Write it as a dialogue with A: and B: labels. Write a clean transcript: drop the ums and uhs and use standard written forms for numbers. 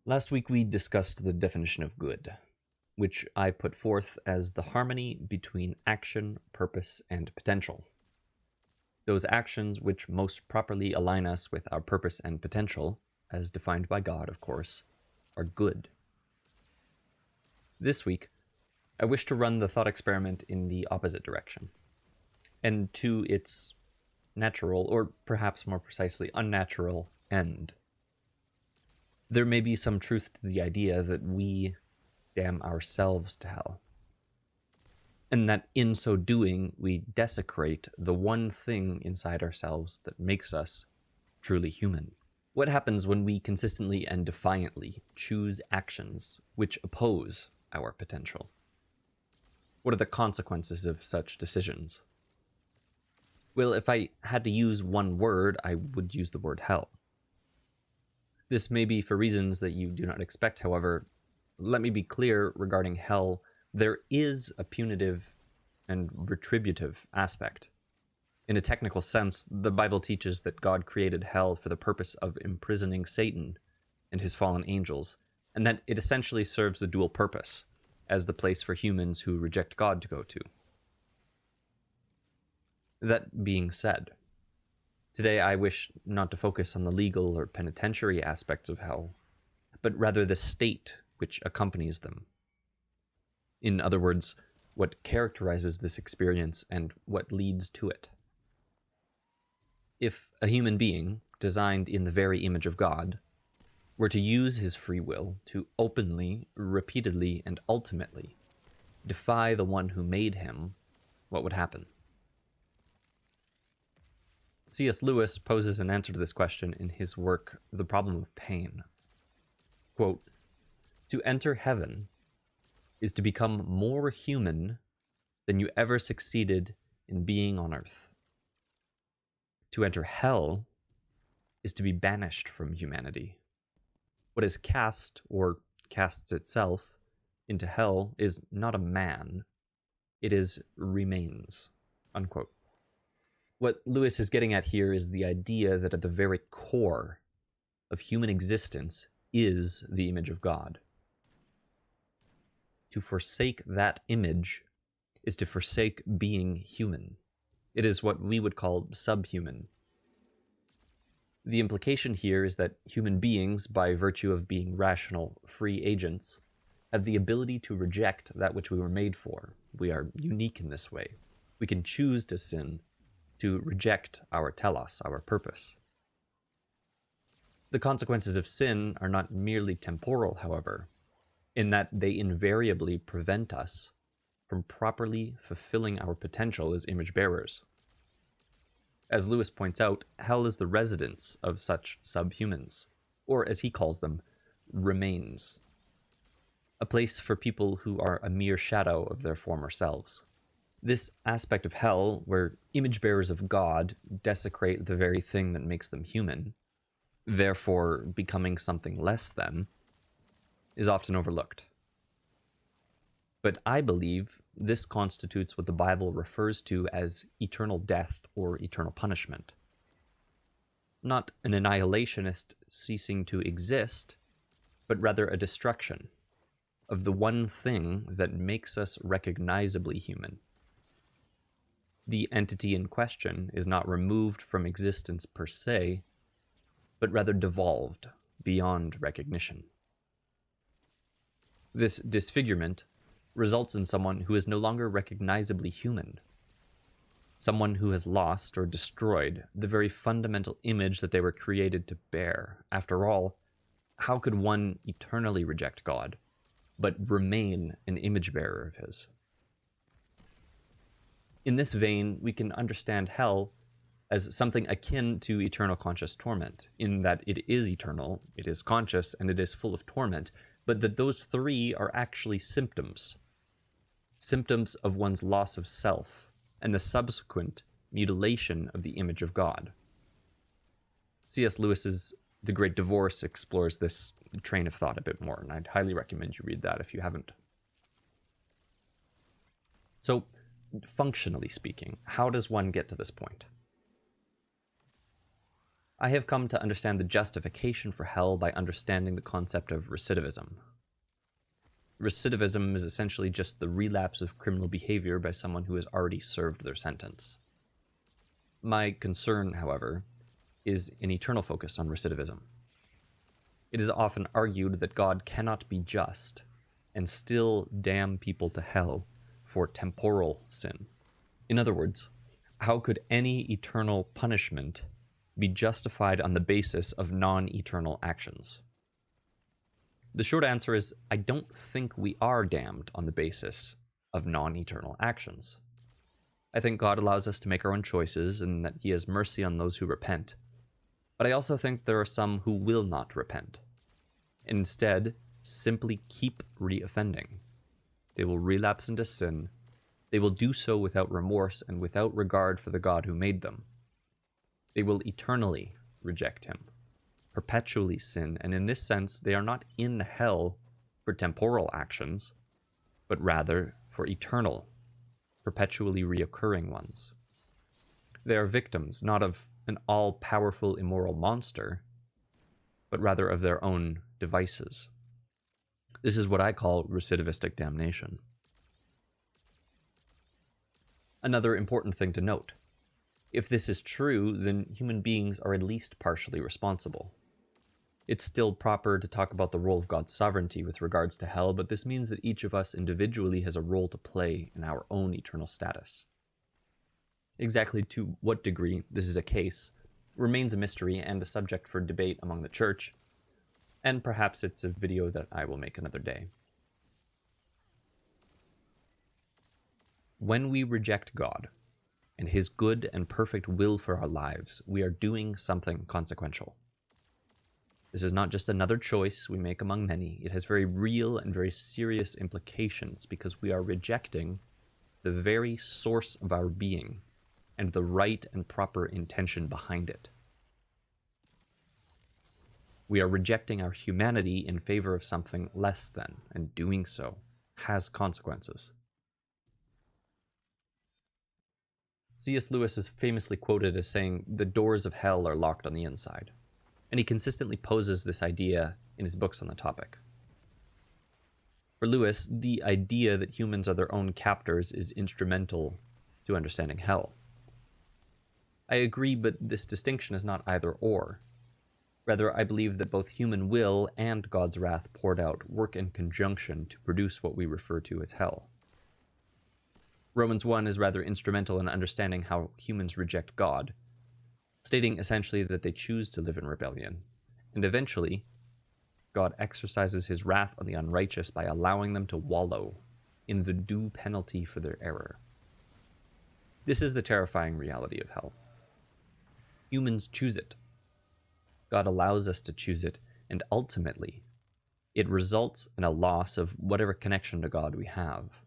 A: Last week we discussed the definition of good, which I put forth as the harmony between action, purpose, and potential. Those actions which most properly align us with our purpose and potential, as defined by God, of course, are good. This week, I wish to run the thought experiment in the opposite direction, and to its natural, or perhaps more precisely, unnatural end. There may be some truth to the idea that we damn ourselves to hell, and that in so doing we desecrate the one thing inside ourselves that makes us truly human. What happens when we consistently and defiantly choose actions which oppose our potential? What are the consequences of such decisions? Well, if I had to use one word, I would use the word hell. This may be for reasons that you do not expect, however. Let me be clear regarding hell. There is a punitive and retributive aspect. In a technical sense, the Bible teaches that God created hell for the purpose of imprisoning Satan and his fallen angels, and that it essentially serves the dual purpose as the place for humans who reject God to go to. That being said, today I wish not to focus on the legal or penitentiary aspects of hell, but rather the state which accompanies them. In other words, what characterizes this experience and what leads to it. If a human being, designed in the very image of God, were to use his free will to openly, repeatedly, and ultimately defy the one who made him, what would happen? C.S. Lewis poses an answer to this question in his work, The Problem of Pain. Quote, "To enter heaven is to become more human than you ever succeeded in being on earth. To enter hell is to be banished from humanity. What is cast, or casts itself, into hell is not a man, it is remains." Unquote. What Lewis is getting at here is the idea that at the very core of human existence is the image of God. To forsake that image is to forsake being human. It is what we would call subhuman. The implication here is that human beings, by virtue of being rational, free agents, have the ability to reject that which we were made for. We are unique in this way. We can choose to sin, to reject our telos, our purpose. The consequences of sin are not merely temporal, however, in that they invariably prevent us from properly fulfilling our potential as image bearers. As Lewis points out, hell is the residence of such subhumans, or as he calls them, remains. A place for people who are a mere shadow of their former selves. This aspect of hell, where image bearers of God desecrate the very thing that makes them human, therefore becoming something less than, is often overlooked. But I believe this constitutes what the Bible refers to as eternal death or eternal punishment. Not an annihilationist ceasing to exist, but rather a destruction of the one thing that makes us recognizably human. The entity in question is not removed from existence per se, but rather devolved beyond recognition. This disfigurement results in someone who is no longer recognizably human, someone who has lost or destroyed the very fundamental image that they were created to bear. After all, how could one eternally reject God, but remain an image bearer of his? In this vein, we can understand hell as something akin to eternal conscious torment, in that it is eternal, it is conscious, and it is full of torment, but that those three are actually symptoms of one's loss of self and the subsequent mutilation of the image of God. C.S. Lewis's The Great Divorce explores this train of thought a bit more, and I'd highly recommend you read that if you haven't. So, functionally speaking, how does one get to this point? I have come to understand the justification for hell by understanding the concept of recidivism. Recidivism is essentially just the relapse of criminal behavior by someone who has already served their sentence. My concern, however, is an eternal focus on recidivism. It is often argued that God cannot be just and still damn people to hell for temporal sin. In other words, how could any eternal punishment be justified on the basis of non-eternal actions? The short answer is, I don't think we are damned on the basis of non-eternal actions. I think God allows us to make our own choices and that He has mercy on those who repent. But I also think there are some who will not repent, and instead simply keep re-offending. They will relapse into sin. They will do so without remorse and without regard for the God who made them. They will eternally reject Him, perpetually sin, and in this sense, they are not in hell for temporal actions, but rather for eternal, perpetually reoccurring ones. They are victims not of an all-powerful immoral monster, but rather of their own devices. This is what I call recidivistic damnation. Another important thing to note: if this is true, then human beings are at least partially responsible. It's still proper to talk about the role of God's sovereignty with regards to hell, but this means that each of us individually has a role to play in our own eternal status. Exactly to what degree this is a case remains a mystery and a subject for debate among the church, and perhaps it's a video that I will make another day. When we reject God and His good and perfect will for our lives, we are doing something consequential. This is not just another choice we make among many. It has very real and very serious implications because we are rejecting the very source of our being and the right and proper intention behind it. We are rejecting our humanity in favor of something less than, and doing so has consequences. C.S. Lewis is famously quoted as saying, "The doors of hell are locked on the inside," and he consistently poses this idea in his books on the topic. For Lewis, the idea that humans are their own captors is instrumental to understanding hell. I agree, but this distinction is not either or. Rather, I believe that both human will and God's wrath poured out work in conjunction to produce what we refer to as hell. Romans 1 is rather instrumental in understanding how humans reject God, stating essentially that they choose to live in rebellion, and eventually, God exercises His wrath on the unrighteous by allowing them to wallow in the due penalty for their error. This is the terrifying reality of hell. Humans choose it. God allows us to choose it, and ultimately, it results in a loss of whatever connection to God we have.